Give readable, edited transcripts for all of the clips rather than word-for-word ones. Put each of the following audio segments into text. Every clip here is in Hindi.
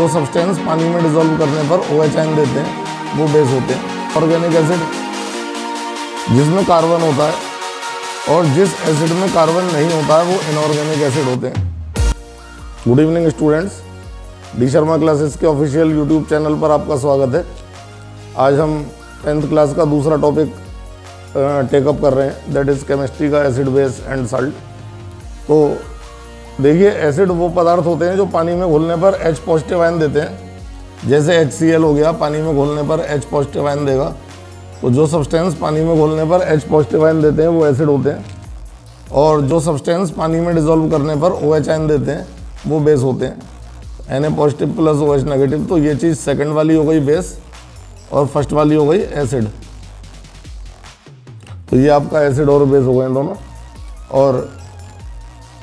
जो सब्सटेंस पानी में डिसॉल्व करने पर OH आयन देते हैं वो बेस होते हैं। ऑर्गेनिक एसिड जिसमें कार्बन होता है और जिस एसिड में कार्बन नहीं होता है वो इनऑर्गेनिक एसिड होते हैं। Good evening students, D Sharma classes के ऑफिशियल यूट्यूब चैनल पर आपका स्वागत है। आज हम 10th क्लास का दूसरा टॉपिक टेकअप कर रहे हैं, दैट इज़ केमिस्ट्री का एसिड बेस एंड साल्ट। तो देखिए, एसिड वो पदार्थ होते हैं जो पानी में घुलने पर H पॉजिटिव आयन देते हैं। जैसे HCl हो गया, पानी में घुलने पर H पॉजिटिव आयन देगा। तो जो सब्सटेंस पानी में घुलने पर H पॉजिटिव आयन देते हैं वो एसिड होते हैं, और जो सब्सटेंस पानी में डिसॉल्व करने पर OH आयन देते हैं वो बेस होते हैं। Na positive plus OH negative. तो ये चीज़ सेकंड वाली हो गई बेस और फर्स्ट वाली हो गई एसिड। तो ये आपका एसिड और बेस हो गए दोनों। और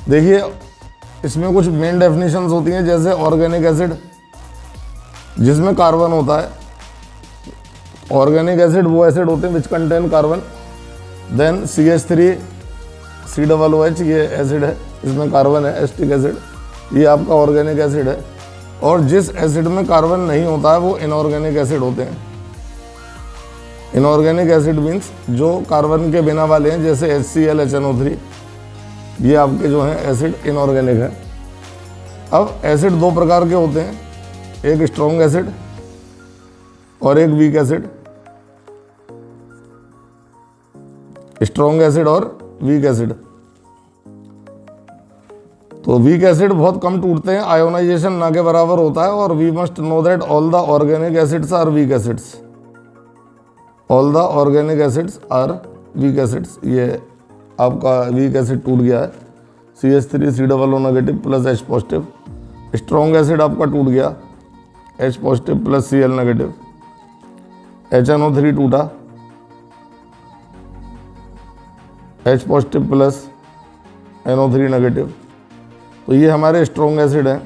देखिए, इसमें कुछ मेन डेफिनेशंस होती हैं, जैसे ऑर्गेनिक एसिड जिसमें कार्बन होता है। ऑर्गेनिक एसिड वो एसिड होते हैं which contain carbon. Then CH3COOH ये एसिड है, इसमें कार्बन है, एसिटिक एसिड। ये आपका ऑर्गेनिक एसिड है। और जिस एसिड में कार्बन नहीं होता है वो इनऑर्गेनिक एसिड होते हैं। इनऑर्गेनिक एसिड मीन्स जो कार्बन के बिना वाले हैं, जैसे HCl HNO3, ये आपके जो हैं एसिड इनऑर्गेनिक है। अब एसिड दो प्रकार के होते हैं, एक स्ट्रॉन्ग एसिड और एक वीक एसिड। स्ट्रॉन्ग एसिड और वीक एसिड। तो वीक एसिड बहुत कम टूटते हैं, आयोनाइजेशन ना के बराबर होता है। और we must know that all the organic acids are weak acids. All the organic acids are weak acids. ये आपका वीक एसिड टूट गया है, CH3COO negative plus H positive. Strong acid आपका टूट गया, H positive plus Cl negative. HNO3 टूटा, H positive plus NO3 negative. तो ये हमारे स्ट्रॉन्ग एसिड हैं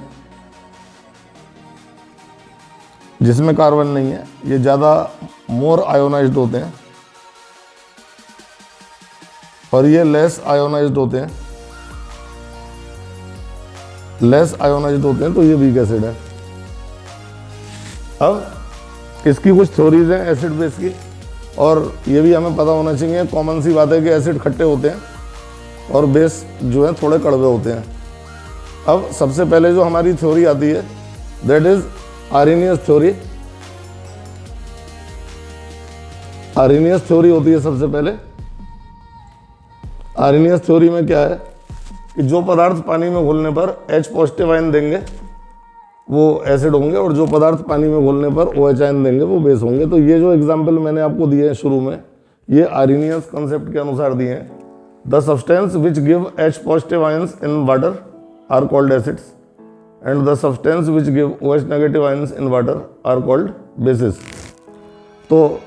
जिसमें कार्बन नहीं है। ये ज़्यादा मोर आयोनाइज्ड होते हैं और ये लेस आयोनाइज्ड होते हैं। लेस आयोनाइज्ड होते हैं, तो ये वीक एसिड है। अब इसकी कुछ थ्योरीज हैं एसिड बेस की, और ये भी हमें पता होना चाहिए। कॉमन सी बात है कि एसिड खट्टे होते हैं और बेस जो है थोड़े कड़वे होते हैं। अब सबसे पहले जो हमारी थ्योरी आती है, that is Arrhenius theory. Arrhenius theory होती है सबसे पहले। आर्हेनियस थ्योरी में क्या है कि जो पदार्थ पानी में घुलने पर H पॉजिटिव आयन देंगे वो एसिड होंगे, और जो पदार्थ पानी में घुलने पर OH आयन देंगे वो बेस होंगे। तो ये जो एग्जांपल मैंने आपको दिए हैं शुरू में, ये आर्हेनियस कंसेप्ट के अनुसार दिए हैं। The substance which give H positive ions in water are called acids, and the substance which give OH negative ions in water are called bases. तो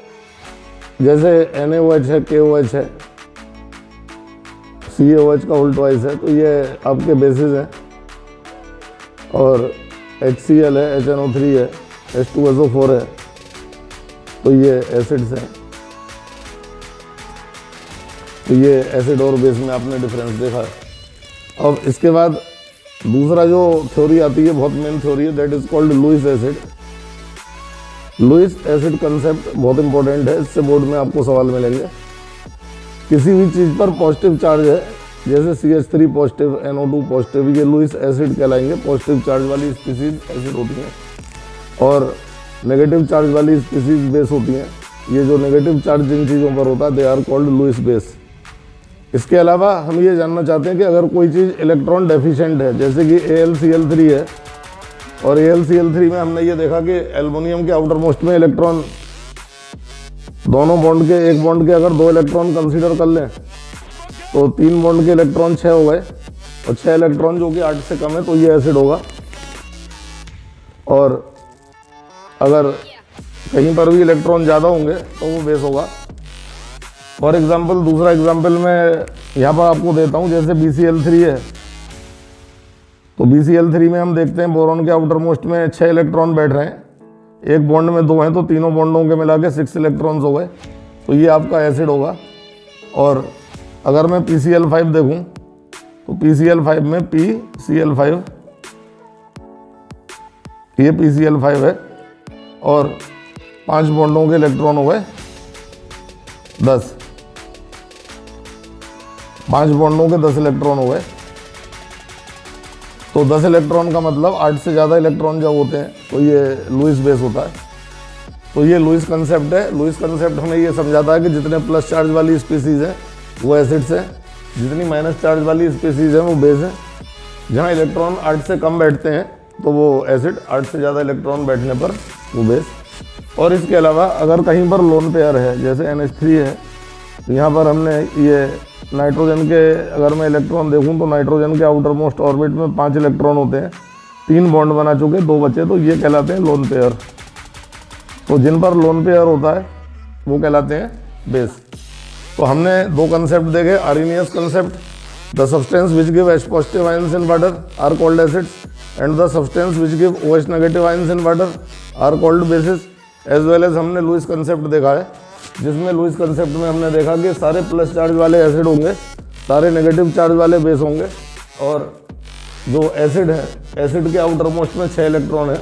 जैसे NaOH है, KOH है, CaOH का उल्ट वाइस है, तो ये आपके बेसिस हैं। और HCl है, HNO3 है, H2SO4 है, तो ये एसिड्स हैं। तो ये एसिड और बेस में आपने डिफरेंस देखा है। अब इसके बाद दूसरा जो थ्योरी आती है, बहुत मेन थ्योरी है, that is called Lewis acid. Lewis acid concept बहुत इंपॉर्टेंट है, इससे बोर्ड में आपको सवाल मिलेंगे। किसी भी चीज़ पर पॉजिटिव चार्ज है, जैसे CH3 पॉजिटिव, NO2 पॉजिटिव, ये लुईस एसिड कहलाएंगे। पॉजिटिव चार्ज वाली स्पीसीज एसिड होती हैं और नेगेटिव चार्ज वाली स्पीसीज बेस होती हैं। ये जो नेगेटिव चार्ज जिन चीज़ों पर होता है, they are called Lewis base. इसके अलावा हम ये जानना चाहते हैं कि अगर कोई चीज़ इलेक्ट्रॉन डेफिशिएंट है, जैसे कि AlCl3 है, और AlCl3 में हमने ये देखा कि एल्युमिनियम के आउटर मोस्ट में इलेक्ट्रॉन, दोनों बॉन्ड के, एक बॉन्ड के अगर 2 इलेक्ट्रॉन कंसीडर कर लें तो 3 बॉन्ड के इलेक्ट्रॉन 6 हो गए, और 6 इलेक्ट्रॉन जो कि 8 से कम है, तो ये एसिड होगा। और अगर कहीं पर भी इलेक्ट्रॉन ज़्यादा होंगे तो वो बेस होगा। फॉर एग्जाम्पल, दूसरा एग्जाम्पल मैं यहाँ पर आपको देता हूँ, जैसे BCl3 है। तो BCl3 में हम देखते हैं बोरॉन के आउटर मोस्ट में 6 इलेक्ट्रॉन बैठ रहे हैं, एक बॉन्ड में 2 हैं, तो तीनों बॉन्डों के मिला के 6 इलेक्ट्रॉन्स हो गए, तो ये आपका एसिड होगा। और अगर मैं PCl5 देखूं तो PCl5 में PCl5 ये PCl5 है और 5 बॉन्डों के इलेक्ट्रॉन हो गए 10, 5 बॉन्डों के 10 इलेक्ट्रॉन हो गए। तो 10 इलेक्ट्रॉन का मतलब 8 से ज़्यादा इलेक्ट्रॉन जब होते हैं तो ये लुईस बेस होता है। तो ये लुईस कंसेप्ट है। लुईस कंसेप्ट हमें ये समझाता है कि जितने प्लस चार्ज वाली स्पीसीज हैं वो एसिड्स हैं, जितनी माइनस चार्ज वाली स्पीसीज हैं वो बेस हैं। जहाँ इलेक्ट्रॉन 8 से कम बैठते हैं तो वो एसिड, 8 से ज़्यादा इलेक्ट्रॉन बैठने पर वो बेस। और इसके अलावा अगर कहीं पर लोन पेयर है, जैसे NH3 है, तो यहाँ पर हमने ये नाइट्रोजन के, अगर मैं इलेक्ट्रॉन देखूँ तो नाइट्रोजन के आउटर मोस्ट ऑर्बिट में 5 इलेक्ट्रॉन होते हैं, 3 बॉन्ड बना चुके, 2 बचे, तो ये कहलाते हैं लोन पेयर। तो जिन पर लोन पेयर होता है वो कहलाते हैं बेस। तो हमने 2 कंसेप्ट देखे, Arrhenius concept, the substance which give H positive ions in water are called acids and the substance which give OH negative ions in water are called bases. As well as हमने लुईस कंसेप्ट देखा है, जिसमें लुईस कंसेप्ट में हमने देखा कि सारे प्लस चार्ज वाले एसिड होंगे, सारे नेगेटिव चार्ज वाले बेस होंगे, और जो एसिड है, एसिड के आउटर मोस्ट में 6 इलेक्ट्रॉन है,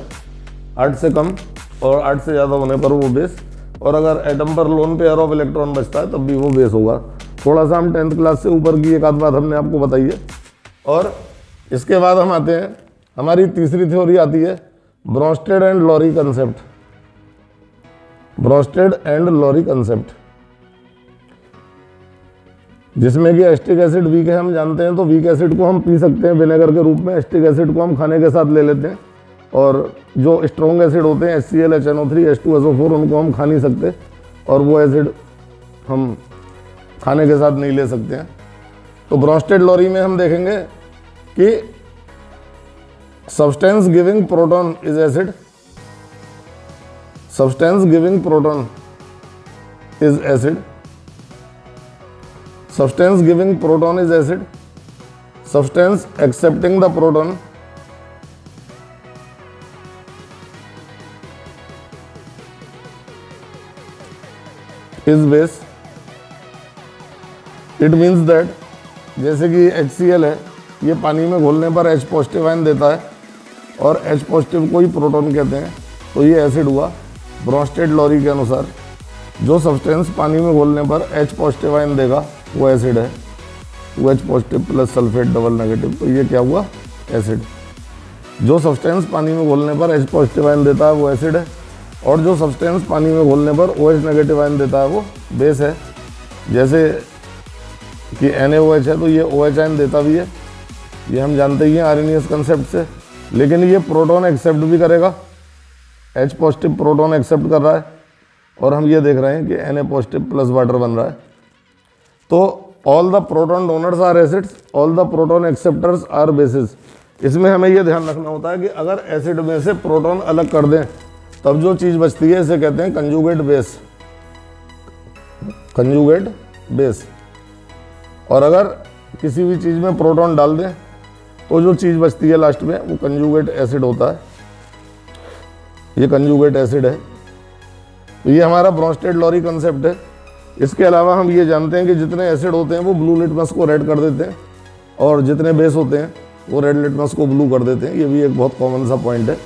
8 से कम और 8 से ज़्यादा होने पर वो बेस। और अगर एटम पर लोन पेयर ऑफ इलेक्ट्रॉन बचता है तब भी वो बेस होगा। थोड़ा सा हम 10th क्लास से ऊपर की एक आध बात हमने आपको बताई है। और इसके बाद हम आते हैं, हमारी तीसरी थ्योरी आती है Bronsted and Lowry concept. Bronsted and Lowry concept, जिसमें कि एस्टिक एसिड वीक है, हम जानते हैं, तो वीक एसिड को हम पी सकते हैं विनेगर के रूप में, एस्टिक एसिड को हम खाने के साथ ले लेते हैं, और जो स्ट्रॉन्ग एसिड होते हैं HCl, HNO3, H2SO4, उनको हम खा नहीं सकते, और वो एसिड हम खाने के साथ नहीं ले सकते हैं। तो ब्रोंस्टेड लॉरी में हम देखेंगे कि substance giving proton is acid, substance giving proton is acid, substance giving proton is acid, substance accepting the proton is base. It means that, जैसे कि HCl है, ये पानी में घोलने पर H पॉजिटिव आयन देता है और H पॉजिटिव को ही प्रोटॉन कहते हैं, तो ये एसिड हुआ। ब्रोंस्टेड लॉरी के अनुसार जो सब्सटेंस पानी में घोलने पर H पॉजिटिव आयन देगा वो एसिड है, OH positive plus sulphate double negative, तो ये क्या हुआ, एसिड। जो सब्सटेंस पानी में घोलने पर H पॉजिटिव आयन देता है वो एसिड है, और जो सब्सटेंस पानी में घोलने पर OH नेगेटिव आयन देता है वो बेस है। जैसे कि NaOH है तो ये OH आयन देता भी है, ये हम जानते ही हैं आर्हेनियस कंसेप्ट से, लेकिन ये प्रोटॉन एक्सेप्ट भी करेगा, H पॉजिटिव प्रोटॉन एक्सेप्ट कर रहा है, और हम ये देख रहे हैं कि Na पॉजिटिव प्लस वाटर बन रहा है। तो all the proton donors are acids, all the proton acceptors are bases. इसमें हमें ये ध्यान रखना होता है कि अगर एसिड में से प्रोटॉन अलग कर दें तब जो चीज़ बचती है इसे कहते हैं कंजुगेट बेस, कंजुगेट बेस। और अगर किसी भी चीज़ में प्रोटॉन डाल दें तो जो चीज़ बचती है लास्ट में वो कंजुगेट एसिड होता है, ये कंजुगेट एसिड है। तो ये हमारा ब्रोंस्टेड लॉरी कंसेप्ट है। इसके अलावा हम ये जानते हैं कि जितने एसिड होते हैं वो ब्लू लिटमस को रेड कर देते हैं, और जितने बेस होते हैं वो रेड लिटमस को ब्लू कर देते हैं। ये भी एक बहुत कॉमन सा पॉइंट है।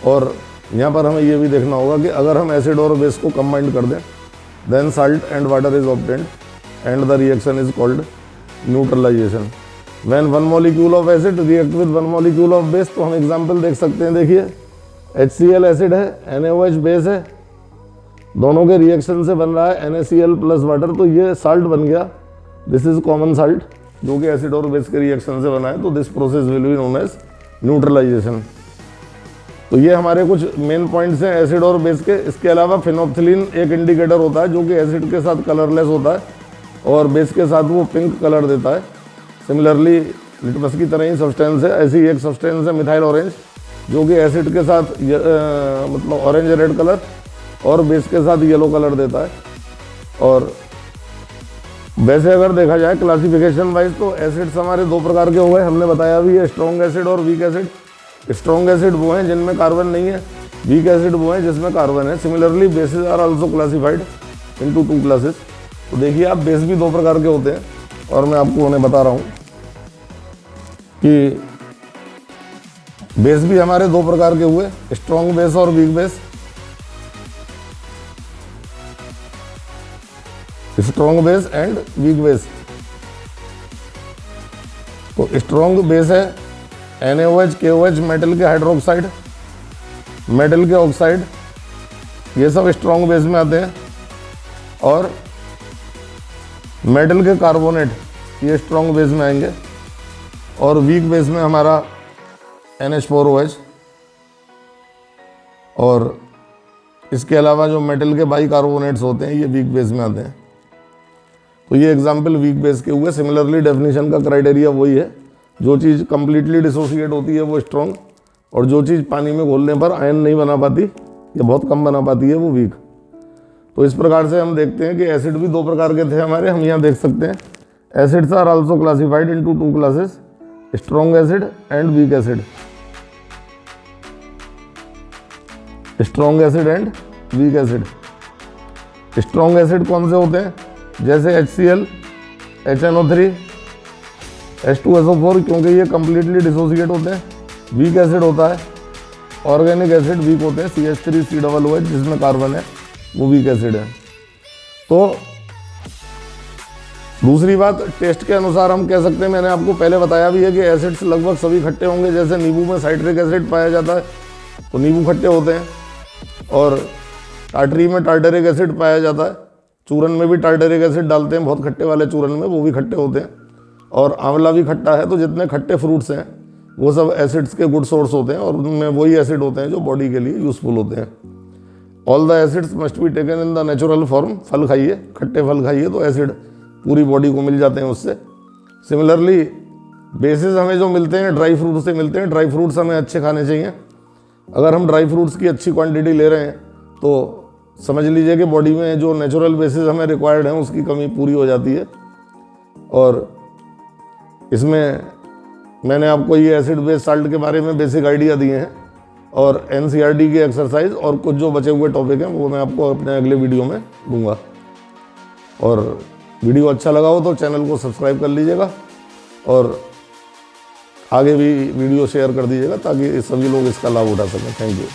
और यहाँ पर हमें ये भी देखना होगा कि अगर हम एसिड और बेस को कंबाइंड कर दें then salt and water is obtained and the reaction is called neutralisation. When one molecule of acid react with one molecule of base, तो हम एग्जांपल देख सकते हैं। देखिए HCl एसिड है, NaOH बेस है, दोनों के रिएक्शन से बन रहा है NaCl प्लस वाटर, तो ये साल्ट बन गया। दिस इज कॉमन साल्ट जो कि एसिड और बेस के रिएक्शन से बना है। तो this process will be known as neutralisation. तो ये हमारे कुछ मेन पॉइंट्स हैं एसिड और बेस के। इसके अलावा फिनोप्थिलीन एक इंडिकेटर होता है जो कि एसिड के साथ कलरलेस होता है और बेस के साथ वो पिंक कलर देता है। सिमिलरली लिटमस की तरह ही सब्सटेंस है, ऐसी एक सब्सटेंस है मिथाइल ऑरेंज जो कि एसिड के साथ मतलब ऑरेंज रेड कलर और बेस के साथ येलो कलर देता है। और वैसे अगर देखा जाए क्लासिफिकेशन वाइज तो एसिड्स हमारे 2 प्रकार के हो गए, हमने बताया भी है, स्ट्रॉन्ग एसिड और वीक एसिड। स्ट्रॉन्ग एसिड वो हैं जिनमें कार्बन नहीं है, वीक एसिड वो हैं जिसमें कार्बन है। Similarly bases are also classified into 2 classes. तो देखिए आप बेस भी 2 प्रकार के होते हैं, और मैं आपको उन्हें बता रहा हूँ कि बेस भी हमारे दो प्रकार के हुए, स्ट्रॉन्ग बेस और weak base. Strong base and weak base. तो स्ट्रॉन्ग बेस है NaOH, KOH, मेटल के हाइड्रोक्साइड, मेटल के ऑक्साइड, ये सब स्ट्रॉन्ग बेस में आते हैं। और मेटल के कार्बोनेट, ये स्ट्रॉन्ग बेस में आएंगे। और वीक बेस में हमारा NH4OH। और इसके अलावा जो मेटल के बाई कार्बोनेट्स होते हैं, ये वीक बेस में आते हैं। तो ये एग्जाम्पल वीक बेस के हुए। सिमिलरली डेफिनेशन का क्राइटेरिया वही है, जो चीज़ कंप्लीटली डिसोसिएट होती है वो स्ट्रॉन्ग, और जो चीज़ पानी में घोलने पर आयन नहीं बना पाती या बहुत कम बना पाती है वो वीक। तो इस प्रकार से हम देखते हैं कि एसिड भी दो प्रकार के थे हमारे। हम यहाँ देख सकते हैं acids are also classified into two classes, strong acid and weak acid. Strong acid and weak acid. Strong acid कौन से होते हैं? जैसे HCl, HNO3, H2SO4, क्योंकि ये कंप्लीटली डिसोसिएट होते हैं। वीक एसिड होता है, ऑर्गेनिक एसिड वीक होते हैं, CH3COOH जिसमें कार्बन है, वो वीक एसिड है। तो दूसरी बात, टेस्ट के अनुसार हम कह सकते हैं, मैंने आपको पहले बताया भी है कि एसिड्स लगभग सभी खट्टे होंगे। जैसे नींबू में साइट्रिक एसिड पाया जाता है तो नींबू खट्टे होते हैं, और टाटरी में टार्टरिक एसिड पाया जाता है। चूरन में भी टार्टरिक एसिड डालते हैं बहुत खट्टे वाले चूरन में, वो भी खट्टे होते हैं। और आंवला भी खट्टा है। तो जितने खट्टे फ्रूट्स हैं वो सब एसिड्स के गुड सोर्स होते हैं, और उनमें वही एसिड होते हैं जो बॉडी के लिए यूजफुल होते हैं। All the acids must be taken in the natural form. फल खाइए, खट्टे फल खाइए तो एसिड पूरी बॉडी को मिल जाते हैं उससे। सिमिलरली बेसिस हमें जो मिलते हैं ड्राई फ्रूट से मिलते हैं। ड्राई फ्रूट्स हमें अच्छे खाने चाहिए। अगर हम ड्राई फ्रूट्स की अच्छी क्वांटिटी ले रहे हैं तो समझ लीजिए कि बॉडी में जो नेचुरल बेसिस हमें रिक्वायर्ड है उसकी कमी पूरी हो जाती है। और इसमें मैंने आपको ये एसिड बेस साल्ट के बारे में बेसिक आइडिया दिए हैं, और NCERT की एक्सरसाइज और कुछ जो बचे हुए टॉपिक हैं वो मैं आपको अपने अगले वीडियो में दूंगा। और वीडियो अच्छा लगा हो तो चैनल को सब्सक्राइब कर लीजिएगा, और आगे भी वीडियो शेयर कर दीजिएगा ताकि सभी लोग इसका लाभ उठा सकें। Thank you.